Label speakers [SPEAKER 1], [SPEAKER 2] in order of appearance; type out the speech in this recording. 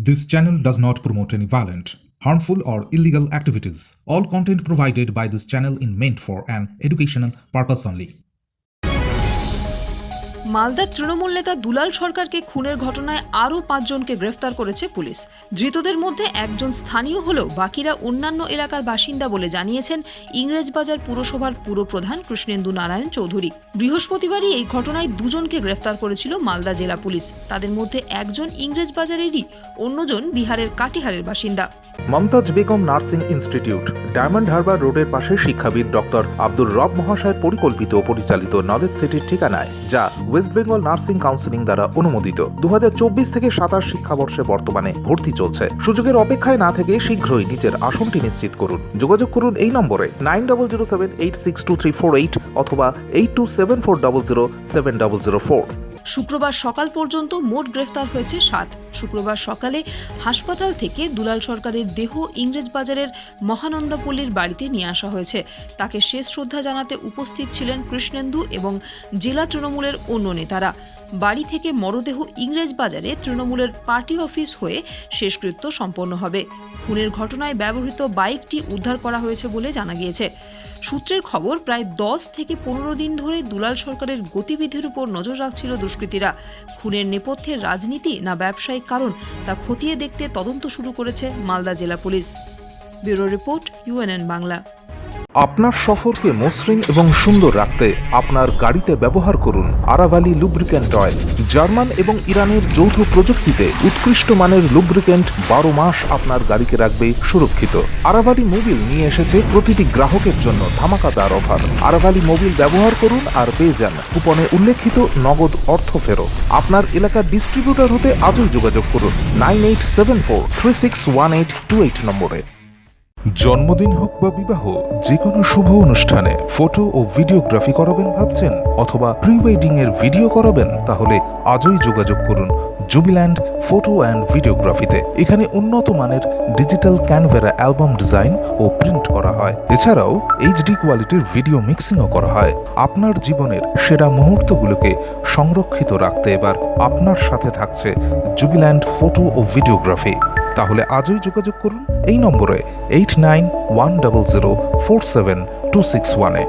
[SPEAKER 1] This channel does not promote any violent, harmful, or illegal activities. All content provided by this channel is meant for an educational purpose only.
[SPEAKER 2] মালদার তৃণমূল নেতা দুলাল সরকারকে খুনের ঘটনায় আরও 5 জনকে গ্রেফতার করেছে পুলিশ। ধৃতদের মধ্যে একজন স্থানীয় হলেও বাকিরা অন্যান্য এলাকার বাসিন্দা বলে জানিয়েছেন ইংরেজবাজার পুরসভার পুরপ্রধান কৃষ্ণেন্দু নারায়ণ চৌধুরী। বৃহস্পতিবারই এই ঘটনায় 2 জনকে গ্রেফতার করেছিল মালদা জেলা পুলিশ। তাদের মধ্যে একজন ইংরেজবাজারেরই, অন্যজন বিহারের কাটিহারের বাসিন্দা।
[SPEAKER 3] Mumtaz Begum nursing institute, Diamond Harbour রোডের পাশে শিক্ষাবিদ ডক্টর আব্দুর রব মহাশয়ের পরিকল্পিত ও পরিচালিত নলেজ সিটির ঠিকানায়, যা ওয়েস্ট বেঙ্গল নার্সিং কাউন্সিলিং দ্বারা অনুমোদিত। 2024 থেকে 27 শিক্ষাবর্ষে বর্তমানে ভর্তি চলছে। সুযোগের অপেক্ষায় না থেকে শীঘ্রই নিজের আসনটি নিশ্চিত করুন। যোগাযোগ করুন এই নম্বরে 9007862348 অথবা 8274007004।
[SPEAKER 2] শুক্রবার সকাল পর্যন্ত মোট গ্রেফতার হয়েছে 7। শুক্রবার সকালে হাসপাতাল থেকে দুলাল সরকারের দেহ ইংরেজবাজারের মহানন্দাপল্লীর বাড়িতে নিয়ে আসা হয়েছে। তাকে শেষ শ্রদ্ধা জানাতে উপস্থিত ছিলেন কৃষ্ণেন্দু এবং জেলা তৃণমূলের অন্য নেতারা। বাড়ি থেকে মরদেহ ইংরেজবাজারে তৃণমূলের পার্টি অফিস হয়ে শেষকৃত্য সম্পন্ন হবে। খুনের ঘটনায় ব্যবহৃত বাইকটি উদ্ধার করা হয়েছে বলে জানা গিয়েছে। সূত্রের খবর, প্রায় 10 থেকে 15 দিন ধরে দুলাল সরকারের গতিবিধির উপর নজর রাখছিল দুষ্কৃতীরা। খুনের নেপথ্যে রাজনীতি না ব্যবসায়িক কারণ তা খতিয়ে দেখতে তদন্ত শুরু করেছে মালদা জেলা police. Bureau report, UNN Bangla.
[SPEAKER 3] আপনার সফরকে মসৃণ এবং সুন্দর রাখতে আপনার গাড়িতে ব্যবহার করুন আরাভালি লুব্রিক্যান্ট অয়েল। জার্মান এবং ইরানের যৌথ প্রযুক্তিতে উৎকৃষ্ট মানের লুব্রিক্যান্ট 12 মাস আপনার গাড়িকে রাখবে সুরক্ষিত। আরাভালি মোবিল নিয়ে এসেছে প্রতিটি গ্রাহকের জন্য ধামাকাদার অফার। আরাভালি মোবিল ব্যবহার করুন আর পেয়ে যান কুপনে উল্লেখিত নগদ অর্থ ফেরত। আপনার এলাকার ডিস্ট্রিবিউটর হতে আজই যোগাযোগ করুন 9874361828 নম্বরে। জন্মদিন হোক বা বিবাহ, যে কোনো শুভ অনুষ্ঠানে ফটো ও ভিডিওগ্রাফি করাবেন ভাবছেন, অথবা প্রি ওয়েডিং এর ভিডিও করাবেন, তাহলে আজই যোগাযোগ করুন জুবিল্যান্ড ফটো অ্যান্ড ভিডিওগ্রাফিতে। এখানে উন্নত মানের ডিজিটাল ক্যানভেরা অ্যালবাম ডিজাইন ও প্রিন্ট করা হয়। এছাড়াও HD কোয়ালিটির ভিডিও মিক্সিংও করা হয়। আপনার জীবনের সেরা মুহূর্তগুলোকে সংরক্ষিত রাখতে এবার আপনার সাথে থাকছে জুবিল্যান্ড ফটো ও ভিডিওগ্রাফি। তাহলে আজই যোগাযোগ করুন এই নম্বরে 8910047261-এ।